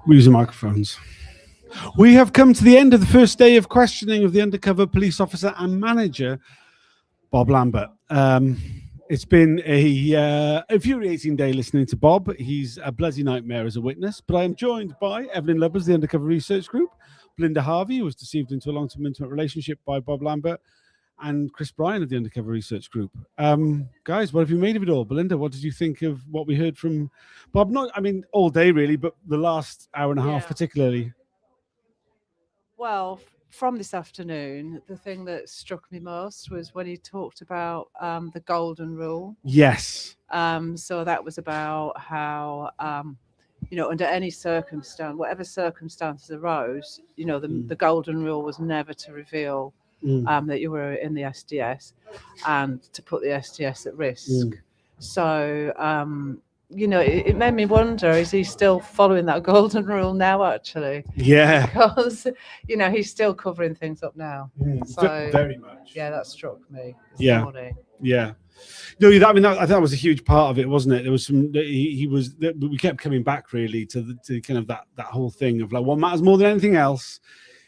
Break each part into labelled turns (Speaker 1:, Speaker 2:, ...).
Speaker 1: We're using microphones. We have come to the end of the first day of questioning of the undercover police officer and manager, Bob Lambert. It's been a infuriating day listening to Bob. He's a bloody nightmare as a witness, but I am joined by Evelyn Lubbers, the Undercover Research Group, Belinda Harvey, who was deceived into a long-term intimate relationship by Bob Lambert, and Chris Bryan of the Undercover Research Group. Guys, what have you made of it all? Belinda, what did you think of what we heard from Bob? All day really, but the last hour and a half particularly.
Speaker 2: Well, from this afternoon, the thing that struck me most was when he talked about the golden rule.
Speaker 1: Yes.
Speaker 2: So that was about how, under any circumstance, whatever circumstances arose, the golden rule was never to reveal that you were in the SDS and to put the SDS at risk. So, it made me wonder, is he still following that golden rule now, actually?
Speaker 1: Yeah.
Speaker 2: Because, he's still covering things up now. So,
Speaker 1: very much.
Speaker 2: Yeah, that struck me this morning.
Speaker 1: Yeah. No, I thought that was a huge part of it, wasn't it? There was some. We kept coming back really to kind of that whole thing of like what matters more than anything else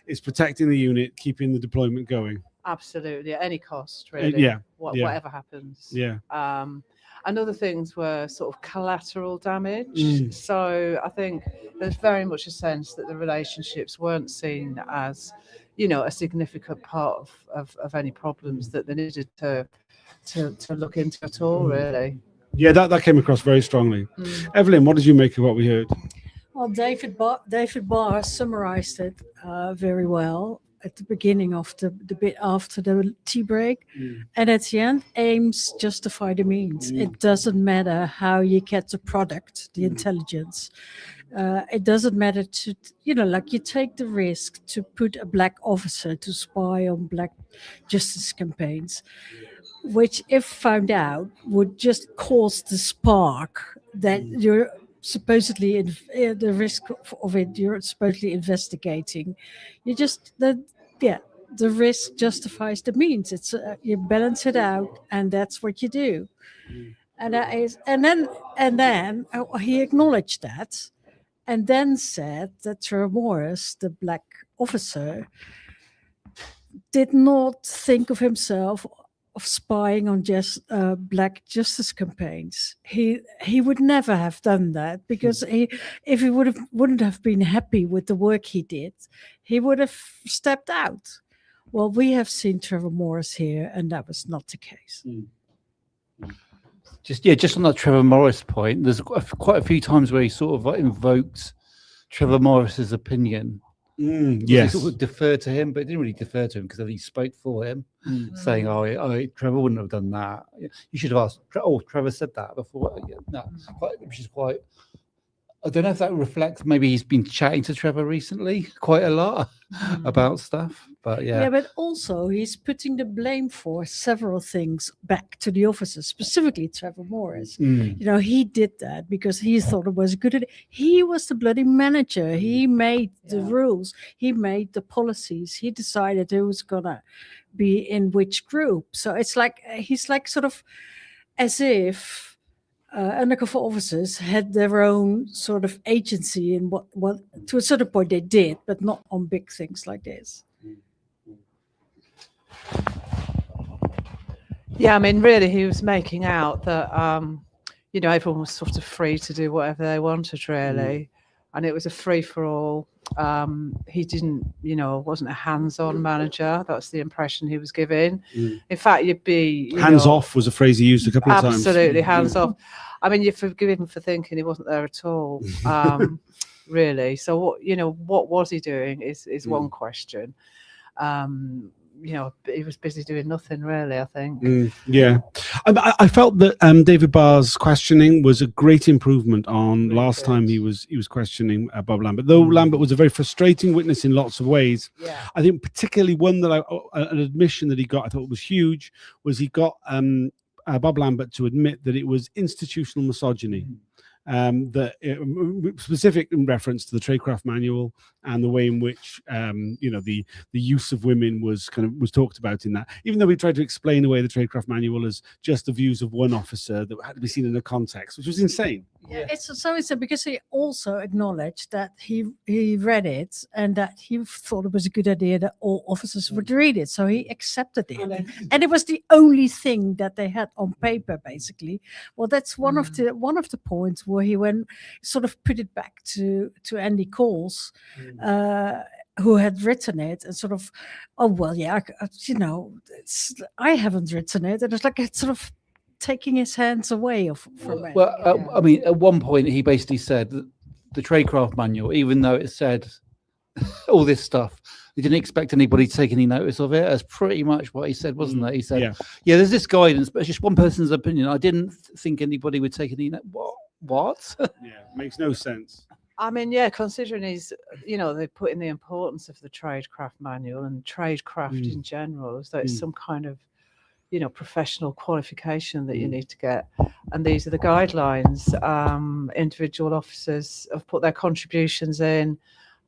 Speaker 1: is protecting the unit, keeping the deployment going.
Speaker 2: Absolutely, at any cost, really. Whatever happens.
Speaker 1: Yeah.
Speaker 2: And other things were sort of collateral damage. So I think there's very much a sense that the relationships weren't seen as, a significant part of any problems that they needed to look into at all, really.
Speaker 1: Yeah, that came across very strongly. Evelyn, what did you make of what we heard?
Speaker 3: Well, David Barr summarized it very well at the beginning of the bit after the tea break. And at the end, aims justify the means. It doesn't matter how you get the product, the intelligence. It doesn't matter to, you take the risk to put a black officer to spy on black justice campaigns, which if found out would just cause the spark that you're supposedly the risk of it you're supposedly investigating. The risk justifies the means. It's you balance it out, and that's what you do. And then he acknowledged that, and then said that Trevor Morris, the black officer, did not think of himself of spying on just black justice campaigns. He would never have done that, because if he wouldn't have been happy with the work he did, he would have stepped out. Well, we have seen Trevor Morris here, and that was not the case.
Speaker 4: Just on that Trevor Morris point, there's quite a few times where he sort of invoked Trevor Morris's opinion.
Speaker 1: Yes,
Speaker 4: he sort of deferred to him, but it didn't really defer to him because he spoke for him, saying, Trevor wouldn't have done that. You should have asked, Trevor said that before. Which is quite, I don't know if that reflects, maybe he's been chatting to Trevor recently quite a lot about stuff, but yeah.
Speaker 3: Yeah, but also he's putting the blame for several things back to the officers, specifically Trevor Morris. He did that because he thought it was a good idea. He was the bloody manager. He made the rules. He made the policies. He decided who was going to be in which group. So it's like, he's like sort of as if undercover officers had their own sort of agency in what to a certain point they did, but not on big things like this.
Speaker 2: Yeah, really, he was making out that, everyone was sort of free to do whatever they wanted, really. And it was a free-for-all. He didn't, wasn't a hands-on manager. That's the impression he was giving. In fact, you'd be...
Speaker 1: Hands-off was a phrase he used a couple of times.
Speaker 2: Absolutely, hands-off. You forgive him for thinking he wasn't there at all, really. So, what was he doing is one question. He was busy doing nothing, really, I think.
Speaker 1: I felt that David Barr's questioning was a great improvement on last time he was questioning Bob Lambert. Though Lambert was a very frustrating witness in lots of ways. I think particularly one that an admission that he got, I thought was huge, was he got Bob Lambert to admit that it was institutional misogyny. Specific in reference to the tradecraft manual and the way in which the use of women was talked about in that, even though we tried to explain away the tradecraft manual as just the views of one officer that had to be seen in a context, which was insane.
Speaker 3: Yeah, it's because he also acknowledged that he read it and that he thought it was a good idea that all officers would read it, so he accepted it, and it was the only thing that they had on paper, basically. Well, that's one of the points where he went sort of put it back to Andy Coles, who had written it, and sort of, oh well, yeah, I haven't written it, and it's like it's sort of taking his hands away from it.
Speaker 4: Well, I mean, at one point he basically said that the tradecraft manual, even though it said all this stuff, he didn't expect anybody to take any notice of it. That's pretty much what he said, wasn't it? He said, yeah, there's this guidance, but it's just one person's opinion. I didn't think anybody would take any what?
Speaker 1: Yeah, makes no sense.
Speaker 2: I mean, yeah, considering they put in the importance of the tradecraft manual and tradecraft in general, as though it's some kind of, professional qualification that you need to get. And these are the guidelines. Individual officers have put their contributions in.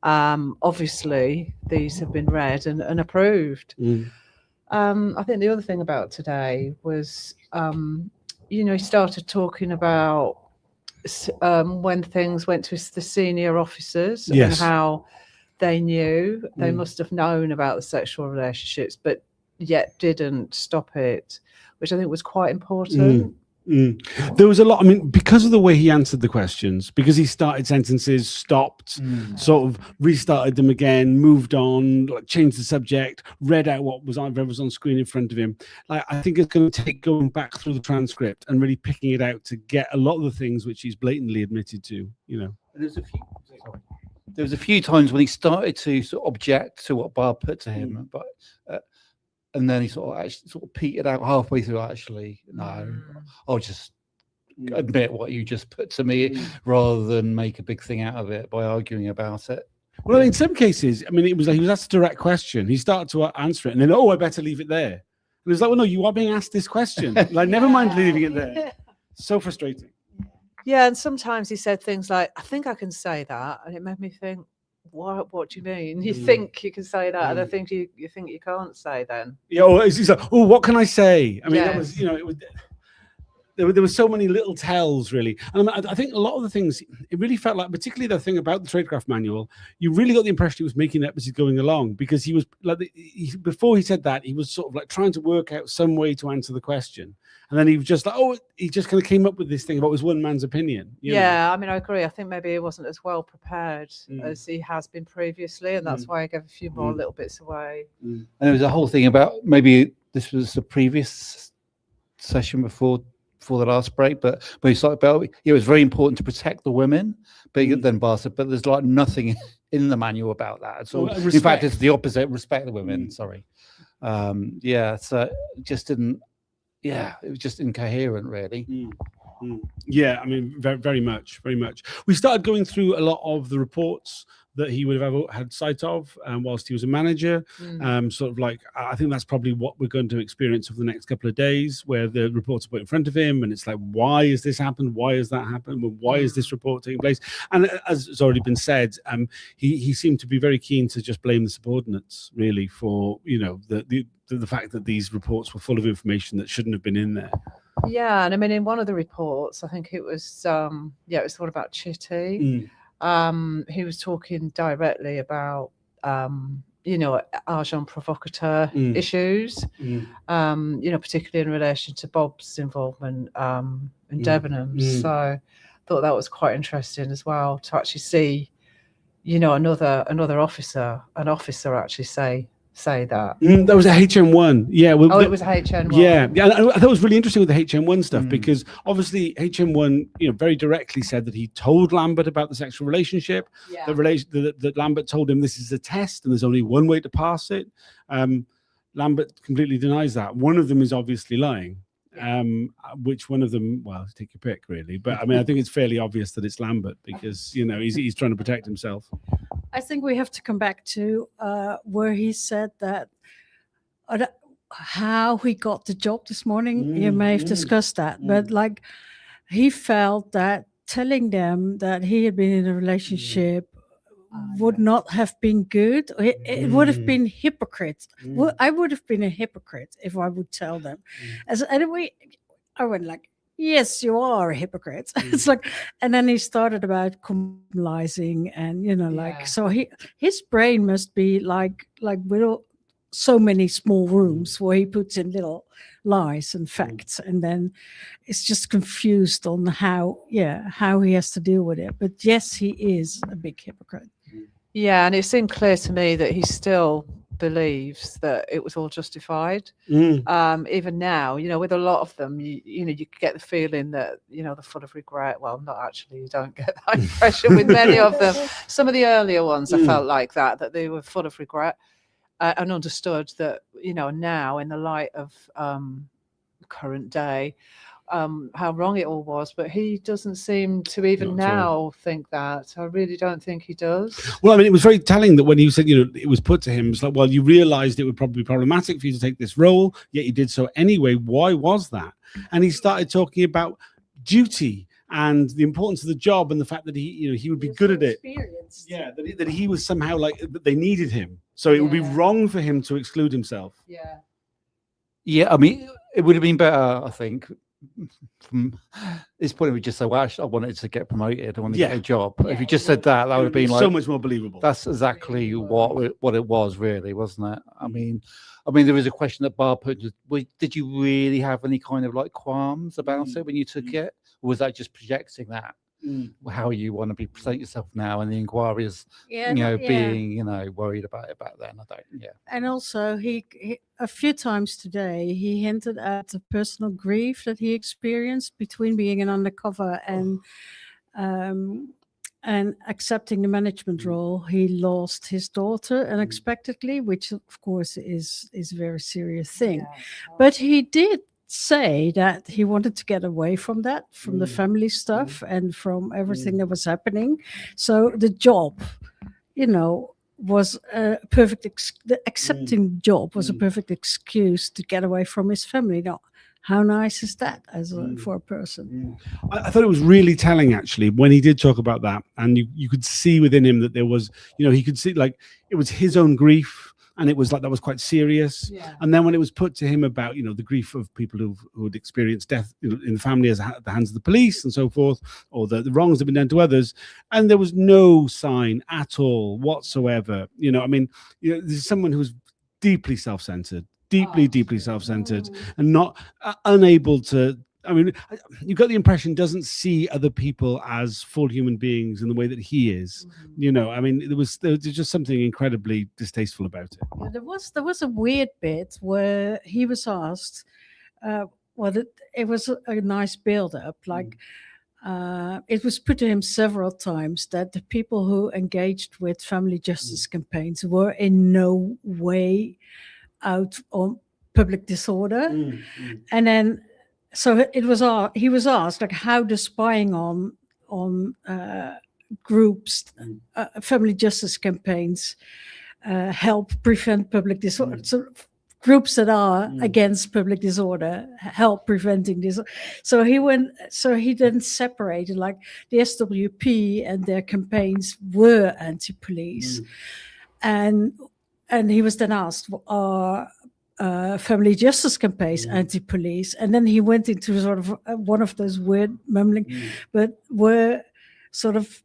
Speaker 2: Obviously, these have been read and approved. I think the other thing about today was, he started talking about when things went to the senior officers and how they knew, they must have known about the sexual relationships, but yet didn't stop it, which I think was quite important.
Speaker 1: There was a lot, because of the way he answered the questions, because he started sentences, stopped, sort of restarted them again, moved on, like changed the subject, read out what was on screen in front of him. Like, I think it's going to take going back through the transcript and really picking it out to get a lot of the things which he's blatantly admitted to,
Speaker 4: There was a few times when he started to sort of object to what Bob put to him, but and then he sort of petered out halfway through. Actually, no, I'll just admit what you just put to me, rather than make a big thing out of it by arguing about it.
Speaker 1: Well, in some cases, it was like he was asked a direct question. He started to answer it, and then, I better leave it there. And it was like, well, no, you are being asked this question. Like, never mind leaving it there. So frustrating.
Speaker 2: Yeah, and sometimes he said things like, I think I can say that. And it made me think, what do you mean? You think you can say that, and I think you think you can't say then.
Speaker 1: Yeah, he's like, what can I say? That was, it was, there were so many little tells, really. And I think a lot of the things, it really felt like, particularly the thing about the tradecraft manual, you really got the impression he was making it up as he's going along, because he was like, before he said that, he was sort of like trying to work out some way to answer the question. And then he was just like, he just kind of came up with this thing about his one man's opinion.
Speaker 2: I agree. I think maybe he wasn't as well prepared as he has been previously, and that's why I gave a few more little bits away.
Speaker 4: And there was a whole thing about, maybe this was the previous session before the last break, but he started about, it was very important to protect the women, but then Bar said, but there's like nothing in the manual about that at all.
Speaker 1: Well,
Speaker 4: in fact, it's the opposite, respect the women, sorry. So it just didn't, it was just incoherent, really.
Speaker 1: Yeah, very, very much, very much. We started going through a lot of the reports that he would have ever had sight of whilst he was a manager. Sort of like, I think that's probably what we're going to experience over the next couple of days, where the reports are put in front of him, and it's like, why has this happened? Why has that happened? Well, why is this report taking place? And as has already been said, he seemed to be very keen to just blame the subordinates, really, for the fact that these reports were full of information that shouldn't have been in there.
Speaker 2: Yeah, and in one of the reports, I think it was it was thought about Chitty. He was talking directly about agent provocateur issues, particularly in relation to Bob's involvement in Debenham. So I thought that was quite interesting as well, to actually see, another officer actually say that.
Speaker 1: That was a HM1. Yeah.
Speaker 2: It was a HM1.
Speaker 1: Yeah. I thought it was really interesting with the HM1 stuff, because obviously HM1, very directly said that he told Lambert about the sexual relationship. That Lambert told him this is a test and there's only one way to pass it. Lambert completely denies that. One of them is obviously lying. Which one of them? Well, take your pick, really. But I think it's fairly obvious that it's Lambert, because he's trying to protect himself.
Speaker 3: I think we have to come back to where he said that how he got the job this morning. You may have discussed that, but like, he felt that telling them that he had been in a relationship would not have been good. It would have been hypocrite. I would have been a hypocrite if I would tell them. I went like, yes, you are a hypocrite. It's like, and then he started about communalizing, and
Speaker 2: Yeah.
Speaker 3: so his brain must be like with so many small rooms where he puts in little lies and facts, and then it's just confused on how he has to deal with it. But yes, he is a big hypocrite.
Speaker 2: Yeah, and it seemed clear to me that he still believes that it was all justified. Even now, with a lot of them, you get the feeling that they're full of regret. Well, not actually. You don't get that impression with many of them. Some of the earlier ones, I felt like that they were full of regret, and understood that now in the light of current day, how wrong it all was. But he doesn't seem to even now think that. I really don't think he does.
Speaker 1: Well, I mean, it was very telling that when he said, it was put to him, it's like, well, you realized it would probably be problematic for you to take this role, yet you did so anyway. Why was that? And he started talking about duty and the importance of the job, and the fact that he would be good at it. Yeah, that he was somehow that they needed him, so it would be wrong for him to exclude himself.
Speaker 2: Yeah.
Speaker 4: I mean, it would have been better, I think. From this point, we just say, well, actually, I wanted to get promoted. I wanted to get a job. If you just said that would have been
Speaker 1: so much more believable.
Speaker 4: That's exactly what it was, really, wasn't it? I mean, there was a question that Bob put. Did you really have any kind of qualms about it when you took it, or was that just projecting that? How you want to be present yourself now, and the inquiries, being worried about it back then. I don't. Yeah.
Speaker 3: And also, he a few times today he hinted at the personal grief that he experienced between being an undercover and accepting the management role. He lost his daughter unexpectedly, which of course is a very serious thing. But he did say that he wanted to get away from that, from the family stuff and from everything that was happening. So the job, was a perfect the accepting job was a perfect excuse to get away from his family. Now, how nice is that for a person?
Speaker 1: I thought it was really telling, actually, when he did talk about that, and you could see within him that there was, he could see it was his own grief. And it was that was quite serious. Yeah. And then when it was put to him about, the grief of people who had experienced death in the family at the hands of the police and so forth, or the wrongs that have been done to others, and there was no sign at all whatsoever. There's someone who was deeply self-centered, deeply self-centered, and not unable to. I mean, you got the impression doesn't see other people as full human beings in the way that he is. I mean, there was just something incredibly distasteful about it.
Speaker 3: Yeah, there was a weird bit where he was asked. It was a nice build-up. It was put to him several times that the people who engaged with family justice campaigns were in no way out on public disorder, and then. So he was asked, how does spying on groups, family justice campaigns, help prevent public disorder? So groups that are against public disorder help preventing this. So he then separated, the SWP and their campaigns were anti-police, and he was then asked, family justice campaigns anti-police, and then he went into sort of one of those weird mumbling, but were sort of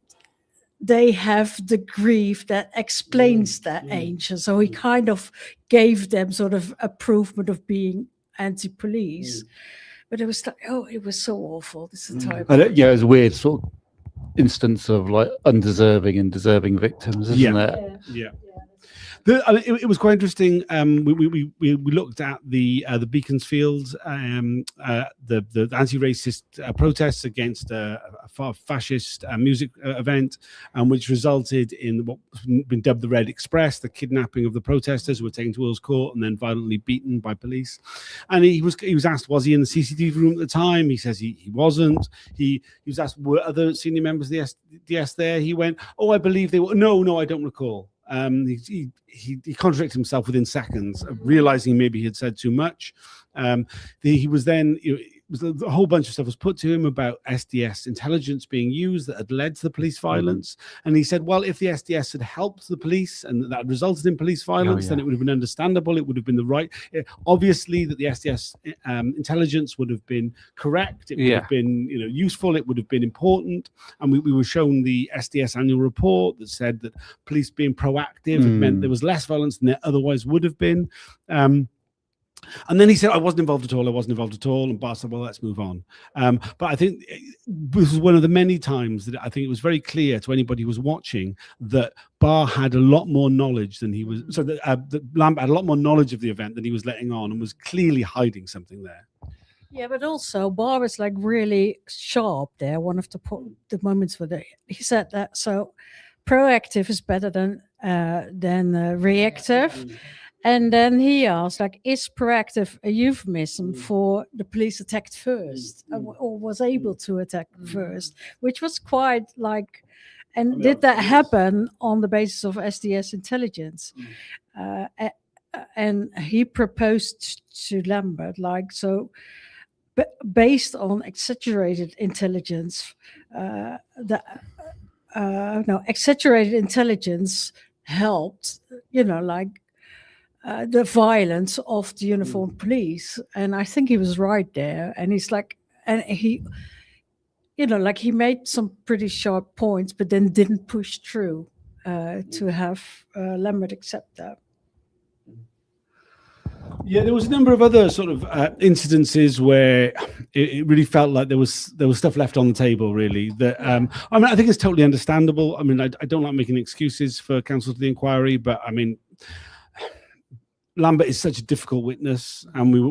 Speaker 3: they have the grief that explains that ancient. So he kind of gave them sort of approval of being anti-police, but it was it was so awful. This is type.
Speaker 4: It was a weird sort of instance of undeserving and deserving victims, isn't it?
Speaker 1: Yeah. It was quite interesting. We looked at the Beaconsfield, the anti-racist protests against a fascist music event, which resulted in what's been dubbed the Red Express, the kidnapping of the protesters who were taken to Earl's Court and then violently beaten by police. And he was asked, was he in the CCTV room at the time? He says he wasn't. He was asked, were other senior members of the SDS there? He went, oh, I believe they were. No, I don't recall. He contradicted himself within seconds of realizing maybe he had said too much. He was then a whole bunch of stuff was put to him about SDS intelligence being used that had led to the police violence. And he said, well, if the SDS had helped the police and that resulted in police violence, then it would have been understandable. It would have been the right. Obviously, that the SDS intelligence would have been correct. It would have been, useful. It would have been important. And we were shown the SDS annual report that said that police being proactive meant there was less violence than there otherwise would have been. And then he said, I wasn't involved at all. And Bar said, well, let's move on. But I think this was one of the many times that I think it was very clear to anybody who was watching that Bar had a lot more knowledge than he was. So that Lambert had a lot more knowledge of the event than he was letting on and was clearly hiding something there.
Speaker 3: Yeah, but also Bar was like really sharp there. One of the moments where he said that. So proactive is better than reactive. And then he asked, like, is proactive a euphemism for the police attacked first or was able to attack first, which was quite like, and did that happen on the basis of SDS intelligence? And he proposed to Lambert, like, so based on exaggerated intelligence, exaggerated intelligence helped, the violence of the uniformed police. And I think he was right there. And he's like, and he, he made some pretty sharp points, but then didn't push through to have Lambert accept that.
Speaker 1: Yeah, there was a number of other sort of incidences where it really felt like there was stuff left on the table, really. That I think it's totally understandable. I mean, I don't like making excuses for counsel to the inquiry, but I mean, Lambert is such a difficult witness, and we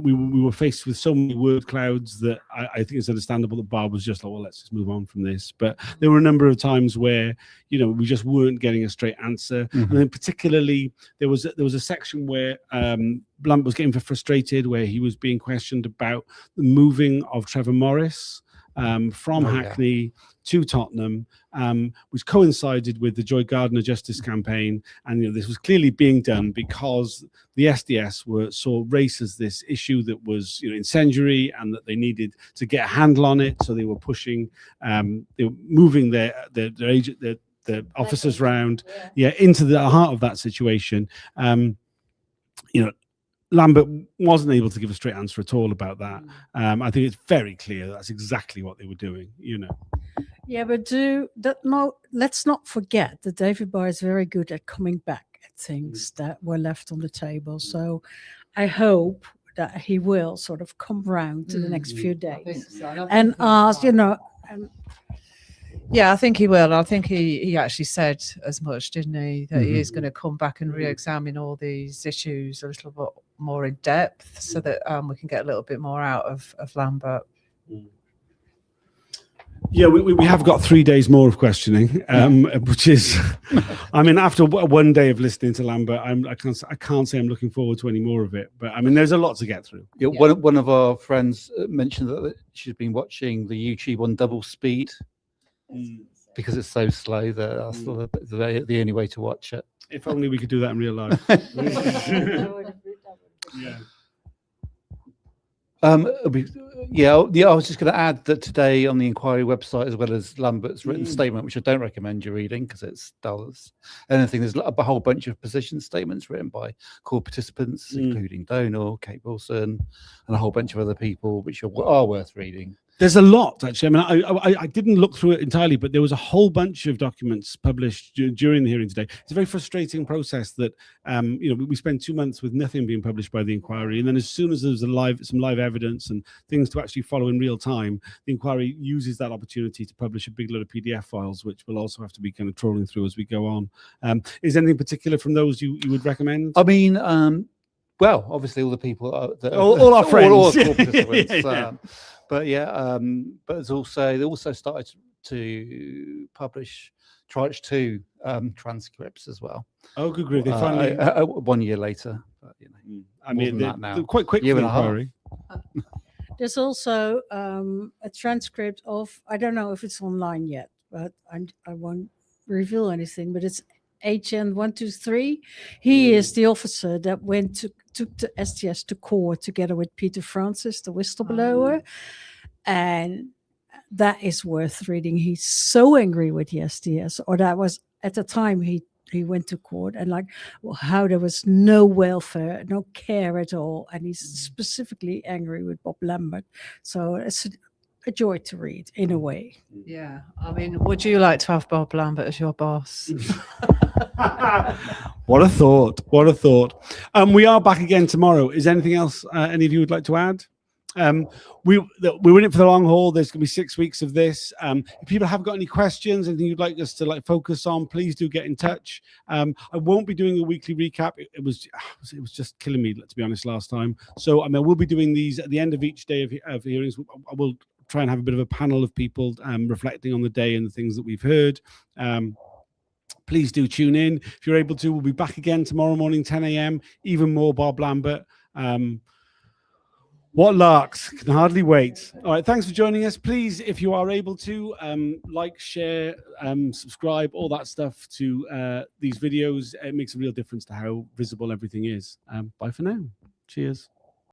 Speaker 1: were faced with so many word clouds that I think it's understandable that Bob was just like, well, let's just move on from this. But there were a number of times where we just weren't getting a straight answer, and then particularly there was a section where Lambert was getting frustrated, where he was being questioned about the moving of Trevor Morris from Hackney to Tottenham, which coincided with the Joy Gardner Justice campaign. And this was clearly being done because the SDS saw race as this issue that was incendiary, and that they needed to get a handle on it. So they were pushing, they were moving their officers round, into the heart of that situation. Lambert wasn't able to give a straight answer at all about that. I think it's very clear that's exactly what they were doing,
Speaker 3: Yeah, but let's not forget that David Barr is very good at coming back at things that were left on the table. So I hope that he will sort of come round in the next few days and ask,
Speaker 2: Yeah, I think he will. I think he actually said as much, didn't he? That he is going to come back and re-examine all these issues a little bit more in depth, so that we can get a little bit more out of Lambert.
Speaker 1: Yeah, we have got 3 days more of questioning, which is, I mean, after one day of listening to Lambert, I can't say I'm looking forward to any more of it. But I mean, there's a lot to get through.
Speaker 4: Yeah, one of our friends mentioned that she's been watching the YouTube on double speed. Because it's so slow that that's the only way to watch it.
Speaker 1: If only we could do that in real life. Yeah.
Speaker 4: I was just going to add that today on the inquiry website, as well as Lambert's written statement, which I don't recommend you reading because it's dull as anything. There's a whole bunch of position statements written by core participants, including Donal, Kate Wilson, and a whole bunch of other people, which are worth reading.
Speaker 1: There's a lot, actually. I mean, I didn't look through it entirely, but there was a whole bunch of documents published during the hearing today. It's a very frustrating process that, we spent 2 months with nothing being published by the inquiry. And then as soon as there's some live evidence and things to actually follow in real time, the inquiry uses that opportunity to publish a big load of PDF files, which we'll also have to be kind of trawling through as we go on. Is anything particular from those you would recommend?
Speaker 4: I mean, well, obviously all the people,
Speaker 1: all our friends.
Speaker 4: All our participants. But but they also started to publish Tranche 2 transcripts as well.
Speaker 1: Oh, good grief! They finally
Speaker 4: 1 year later. But,
Speaker 1: I mean,
Speaker 4: they're
Speaker 1: quite quick for the inquiry.
Speaker 3: There's also a transcript of, I don't know if it's online yet, but I won't reveal anything. But it's Agent 123. He is the officer that took the STS to court together with Peter Francis, the whistleblower, and that is worth reading. He's so angry with the STS, or that was at the time he went to court, and like how there was no welfare, no care at all, and he's specifically angry with Bob Lambert. So it's a joy to read in a way.
Speaker 2: Yeah, I mean, would you like to have Bob Lambert as your boss?
Speaker 1: What a thought! What a thought! We are back again tomorrow. Is anything else any of you would like to add? We're in it for the long haul. There's going to be 6 weeks of this. If people have got any questions, anything you'd like us to like focus on, please do get in touch. I won't be doing a weekly recap. It was just killing me, to be honest, last time. So I will be doing these at the end of each day of hearings. I will try and have a bit of a panel of people reflecting on the day and the things that we've heard. Please do tune in if you're able to. We'll be back again tomorrow morning, 10 a.m. Even more Bob Lambert. What larks, can hardly wait. All right, thanks for joining us. Please, if you are able to, like, share, subscribe, all that stuff to these videos. It makes a real difference to how visible everything is. Bye for now. Cheers.